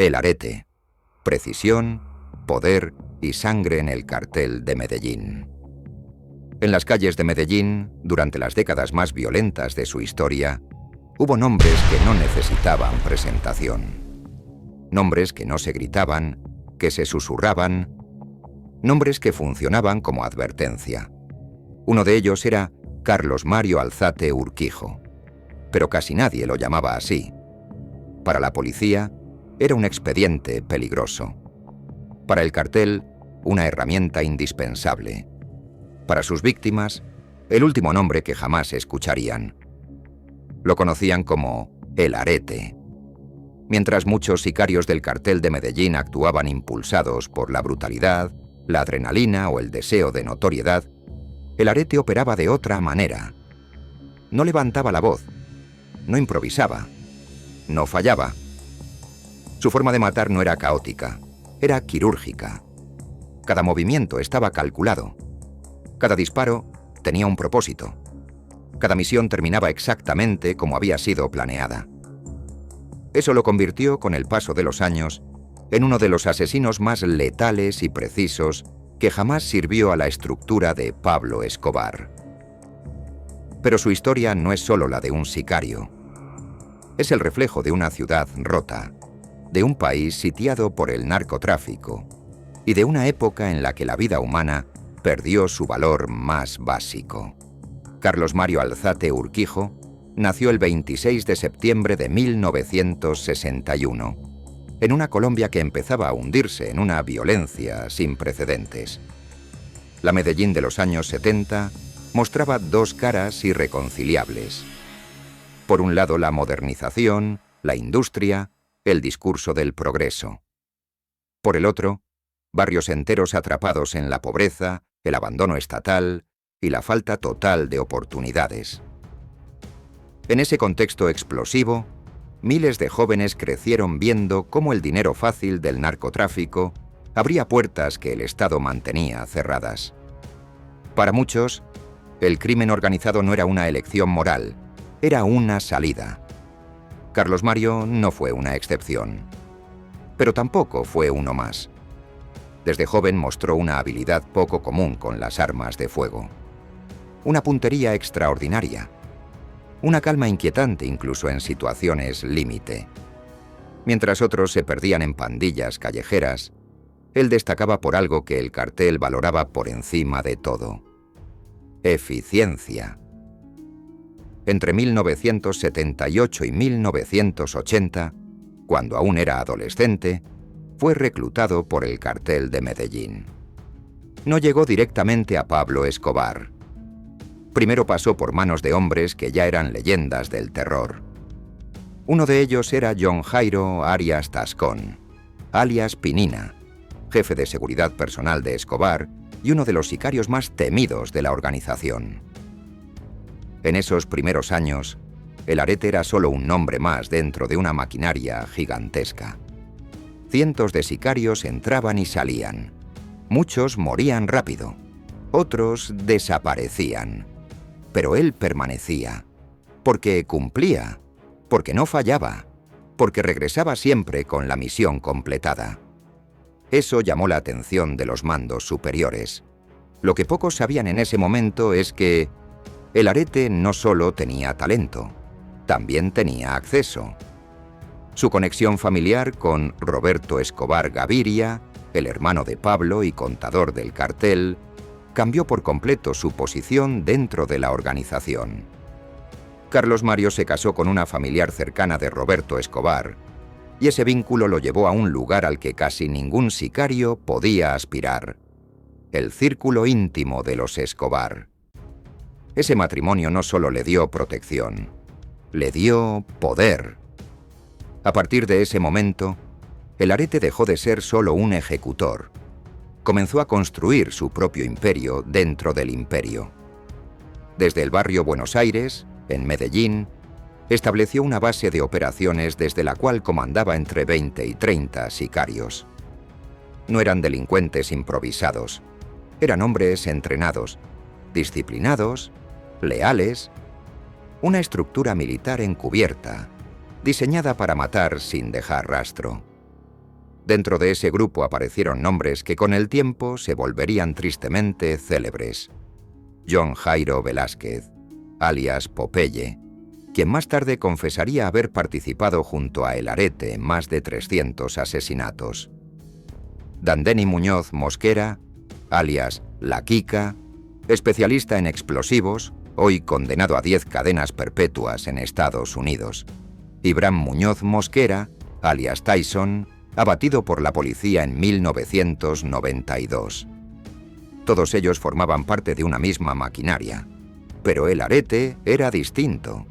El Arete. Precisión, poder y sangre en el cartel de Medellín. En las calles de Medellín, durante las décadas más violentas de su historia, hubo nombres que no necesitaban presentación. Nombres que no se gritaban, que se susurraban, nombres que funcionaban como advertencia. Uno de ellos era Carlos Mario Alzate Urquijo, pero casi nadie lo llamaba así. Para la policía, era un expediente peligroso. Para el cartel, una herramienta indispensable. Para sus víctimas, el último nombre que jamás escucharían. Lo conocían como El Arete. Mientras muchos sicarios del cartel de Medellín actuaban impulsados por la brutalidad, la adrenalina o el deseo de notoriedad, El Arete operaba de otra manera. No levantaba la voz, no improvisaba, no fallaba. Su forma de matar no era caótica, era quirúrgica. Cada movimiento estaba calculado. Cada disparo tenía un propósito. Cada misión terminaba exactamente como había sido planeada. Eso lo convirtió, con el paso de los años, en uno de los asesinos más letales y precisos que jamás sirvió a la estructura de Pablo Escobar. Pero su historia no es solo la de un sicario. Es el reflejo de una ciudad rota, de un país sitiado por el narcotráfico y de una época en la que la vida humana perdió su valor más básico. Carlos Mario Alzate Urquijo nació el 26 de septiembre de 1961, en una Colombia que empezaba a hundirse en una violencia sin precedentes. La Medellín de los años 70 mostraba dos caras irreconciliables. Por un lado, la modernización, la industria, el discurso del progreso. Por el otro, barrios enteros atrapados en la pobreza, el abandono estatal y la falta total de oportunidades. En ese contexto explosivo, miles de jóvenes crecieron viendo cómo el dinero fácil del narcotráfico abría puertas que el Estado mantenía cerradas. Para muchos, el crimen organizado no era una elección moral, era una salida. Carlos Mario no fue una excepción, pero tampoco fue uno más. Desde joven mostró una habilidad poco común con las armas de fuego, una puntería extraordinaria, una calma inquietante incluso en situaciones límite. Mientras otros se perdían en pandillas callejeras, él destacaba por algo que el cartel valoraba por encima de todo: eficiencia. Entre 1978 y 1980, cuando aún era adolescente, fue reclutado por el cartel de Medellín. No llegó directamente a Pablo Escobar. Primero pasó por manos de hombres que ya eran leyendas del terror. Uno de ellos era John Jairo Arias Tascón, alias Pinina, jefe de seguridad personal de Escobar y uno de los sicarios más temidos de la organización. En esos primeros años, El Arete era solo un nombre más dentro de una maquinaria gigantesca. Cientos de sicarios entraban y salían. Muchos morían rápido, otros desaparecían. Pero él permanecía, porque cumplía, porque no fallaba, porque regresaba siempre con la misión completada. Eso llamó la atención de los mandos superiores. Lo que pocos sabían en ese momento es que El Arete no solo tenía talento, también tenía acceso. Su conexión familiar con Roberto Escobar Gaviria, el hermano de Pablo y contador del cartel, cambió por completo su posición dentro de la organización. Carlos Mario se casó con una familiar cercana de Roberto Escobar, y ese vínculo lo llevó a un lugar al que casi ningún sicario podía aspirar: el círculo íntimo de los Escobar. Ese matrimonio no solo le dio protección, le dio poder. A partir de ese momento, El Arete dejó de ser solo un ejecutor. Comenzó a construir su propio imperio dentro del imperio. Desde el barrio Buenos Aires, en Medellín, estableció una base de operaciones desde la cual comandaba entre 20 y 30 sicarios. No eran delincuentes improvisados, eran hombres entrenados, disciplinados, leales, una estructura militar encubierta, diseñada para matar sin dejar rastro. Dentro de ese grupo aparecieron nombres que con el tiempo se volverían tristemente célebres. John Jairo Velázquez, alias Popeye, quien más tarde confesaría haber participado junto a El Arete en más de 300 asesinatos. Dandeni Muñoz Mosquera, alias La Quica, especialista en explosivos, hoy condenado a 10 cadenas perpetuas en Estados Unidos. Ibram Muñoz Mosquera, alias Tyson, abatido por la policía en 1992. Todos ellos formaban parte de una misma maquinaria, pero El Arete era distinto.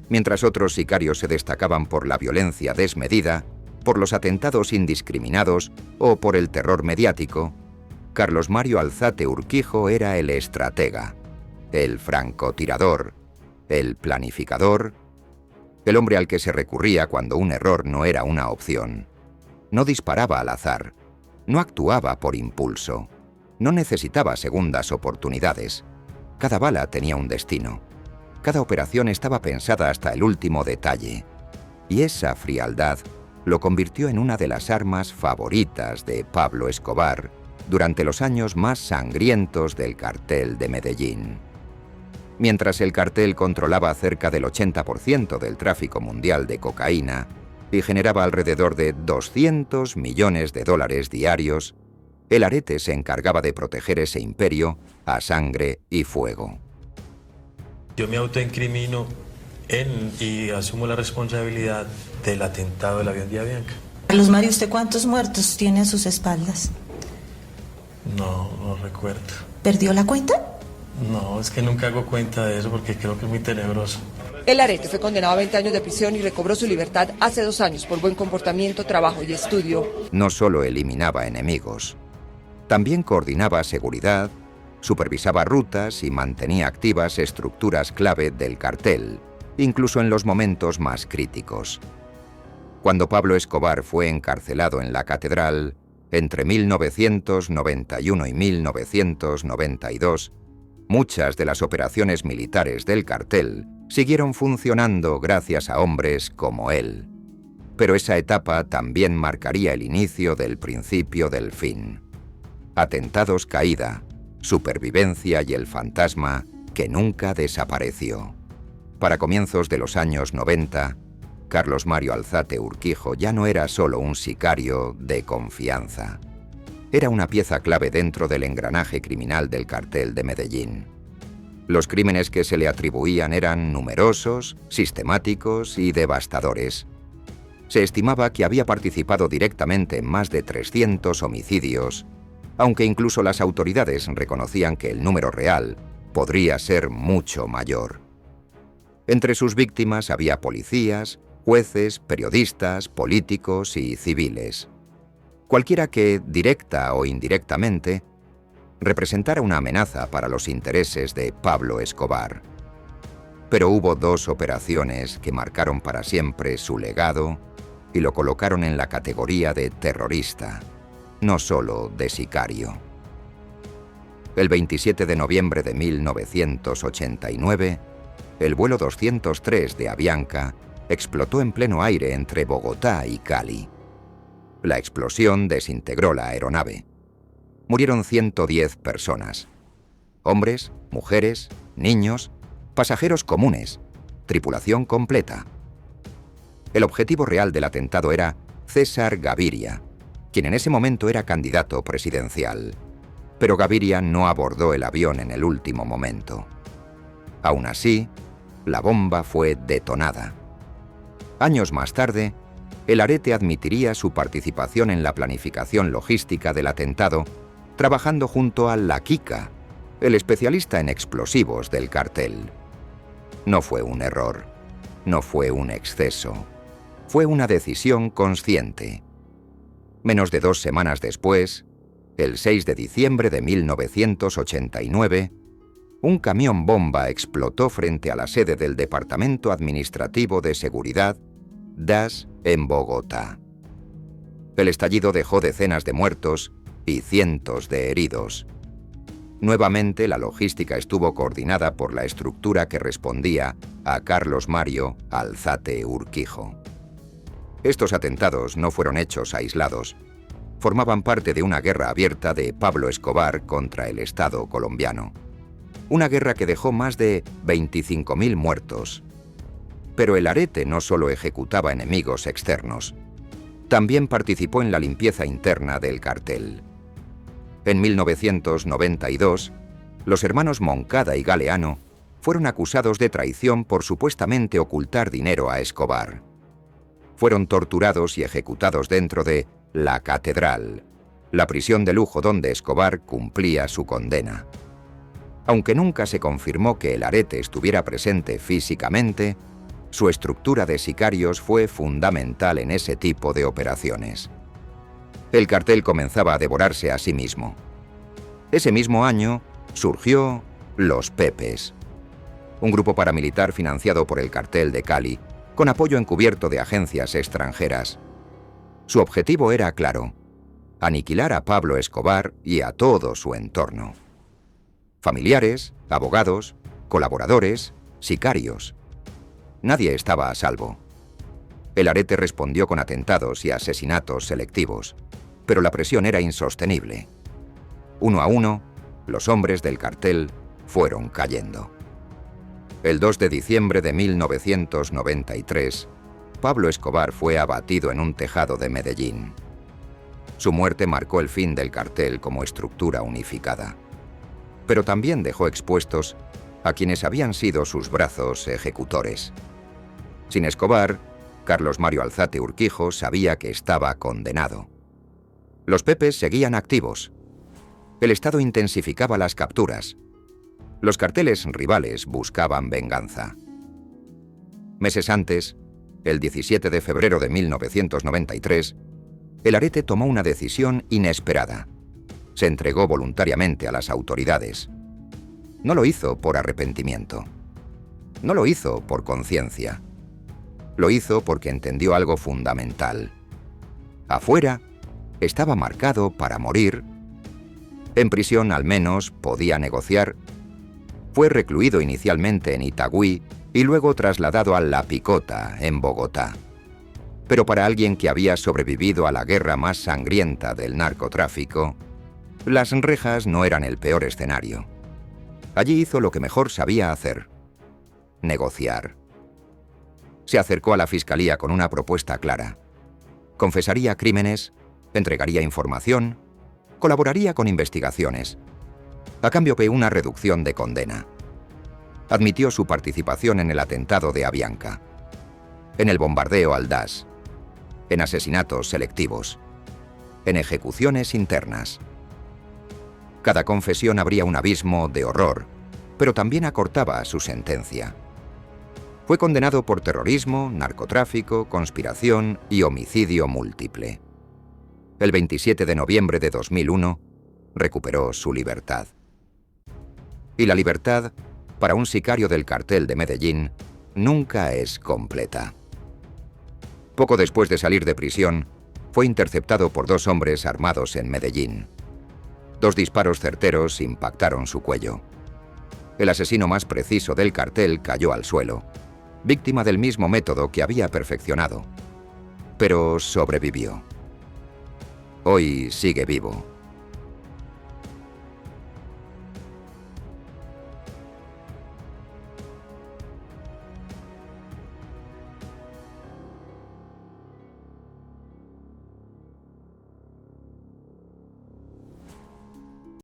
Mientras otros sicarios se destacaban por la violencia desmedida, por los atentados indiscriminados o por el terror mediático, Carlos Mario Alzate Urquijo era el estratega, el francotirador, el planificador, el hombre al que se recurría cuando un error no era una opción. No disparaba al azar, no actuaba por impulso, no necesitaba segundas oportunidades. Cada bala tenía un destino. Cada operación estaba pensada hasta el último detalle. Y esa frialdad lo convirtió en una de las armas favoritas de Pablo Escobar durante los años más sangrientos del cartel de Medellín. Mientras el cartel controlaba cerca del 80% del tráfico mundial de cocaína y generaba alrededor de $200 millones diarios, El Arete se encargaba de proteger ese imperio a sangre y fuego. Yo me autoincrimino y asumo la responsabilidad del atentado del avión de Avianca. Carlos Mario, ¿usted cuántos muertos tiene a sus espaldas? No recuerdo. ¿Perdió la cuenta? No, es que nunca hago cuenta de eso porque creo que es muy tenebroso. El Arete fue condenado a 20 años de prisión y recobró su libertad hace 2 años por buen comportamiento, trabajo y estudio. No solo eliminaba enemigos, también coordinaba seguridad, supervisaba rutas y mantenía activas estructuras clave del cartel, incluso en los momentos más críticos. Cuando Pablo Escobar fue encarcelado en la Catedral, entre 1991 y 1992, muchas de las operaciones militares del cartel siguieron funcionando gracias a hombres como él. Pero esa etapa también marcaría el inicio del principio del fin. Atentados caída, supervivencia y el fantasma que nunca desapareció. Para comienzos de los años 90, Carlos Mario Alzate Urquijo ya no era solo un sicario de confianza. Era una pieza clave dentro del engranaje criminal del cartel de Medellín. Los crímenes que se le atribuían eran numerosos, sistemáticos y devastadores. Se estimaba que había participado directamente en más de 300 homicidios, aunque incluso las autoridades reconocían que el número real podría ser mucho mayor. Entre sus víctimas había policías, jueces, periodistas, políticos y civiles. Cualquiera que, directa o indirectamente, representara una amenaza para los intereses de Pablo Escobar. Pero hubo 2 operaciones que marcaron para siempre su legado y lo colocaron en la categoría de terrorista, no solo de sicario. El 27 de noviembre de 1989, el vuelo 203 de Avianca explotó en pleno aire entre Bogotá y Cali. La explosión desintegró la aeronave. Murieron 110 personas. Hombres, mujeres, niños, pasajeros comunes, tripulación completa. El objetivo real del atentado era César Gaviria, quien en ese momento era candidato presidencial. Pero Gaviria no abordó el avión en el último momento. Aún así, la bomba fue detonada. Años más tarde, El Arete admitiría su participación en la planificación logística del atentado, trabajando junto a La Quica, el especialista en explosivos del cartel. No fue un error, no fue un exceso, fue una decisión consciente. Menos de 2 semanas después, el 6 de diciembre de 1989, un camión bomba explotó frente a la sede del Departamento Administrativo de Seguridad, DAS, en Bogotá. El estallido dejó decenas de muertos y cientos de heridos. Nuevamente, la logística estuvo coordinada por la estructura que respondía a Carlos Mario Alzate Urquijo. Estos atentados no fueron hechos aislados, formaban parte de una guerra abierta de Pablo Escobar contra el Estado colombiano. Una guerra que dejó más de 25.000 muertos. Pero el Arete no solo ejecutaba enemigos externos, también participó en la limpieza interna del cartel. En 1992, los hermanos Moncada y Galeano fueron acusados de traición por supuestamente ocultar dinero a Escobar. Fueron torturados y ejecutados dentro de La Catedral, la prisión de lujo donde Escobar cumplía su condena. Aunque nunca se confirmó que el Arete estuviera presente físicamente, su estructura de sicarios fue fundamental en ese tipo de operaciones. El cartel comenzaba a devorarse a sí mismo. Ese mismo año surgió Los Pepes, un grupo paramilitar financiado por el cartel de Cali, con apoyo encubierto de agencias extranjeras. Su objetivo era claro: aniquilar a Pablo Escobar y a todo su entorno. Familiares, abogados, colaboradores, sicarios. Nadie estaba a salvo. El Arete respondió con atentados y asesinatos selectivos, pero la presión era insostenible. Uno a uno, los hombres del cartel fueron cayendo. El 2 de diciembre de 1993, Pablo Escobar fue abatido en un tejado de Medellín. Su muerte marcó el fin del cartel como estructura unificada, pero también dejó expuestos a quienes habían sido sus brazos ejecutores. Sin Escobar, Carlos Mario Alzate Urquijo sabía que estaba condenado. Los Pepes seguían activos. El Estado intensificaba las capturas. Los carteles rivales buscaban venganza. Meses antes, el 17 de febrero de 1993, el Arete tomó una decisión inesperada. Se entregó voluntariamente a las autoridades. No lo hizo por arrepentimiento. No lo hizo por conciencia. Lo hizo porque entendió algo fundamental. Afuera, estaba marcado para morir. En prisión al menos podía negociar. Fue recluido inicialmente en Itagüí y luego trasladado a La Picota, en Bogotá. Pero para alguien que había sobrevivido a la guerra más sangrienta del narcotráfico, las rejas no eran el peor escenario. Allí hizo lo que mejor sabía hacer: negociar. Se acercó a la fiscalía con una propuesta clara. Confesaría crímenes, entregaría información, colaboraría con investigaciones. A cambio de una reducción de condena. Admitió su participación en el atentado de Avianca, en el bombardeo al DAS, en asesinatos selectivos, en ejecuciones internas. Cada confesión abría un abismo de horror, pero también acortaba su sentencia. Fue condenado por terrorismo, narcotráfico, conspiración y homicidio múltiple. El 27 de noviembre de 2001, recuperó su libertad. Y la libertad, para un sicario del cartel de Medellín, nunca es completa. Poco después de salir de prisión, fue interceptado por dos hombres armados en Medellín. 2 disparos certeros impactaron su cuello. El asesino más preciso del cartel cayó al suelo, víctima del mismo método que había perfeccionado. Pero sobrevivió. Hoy sigue vivo.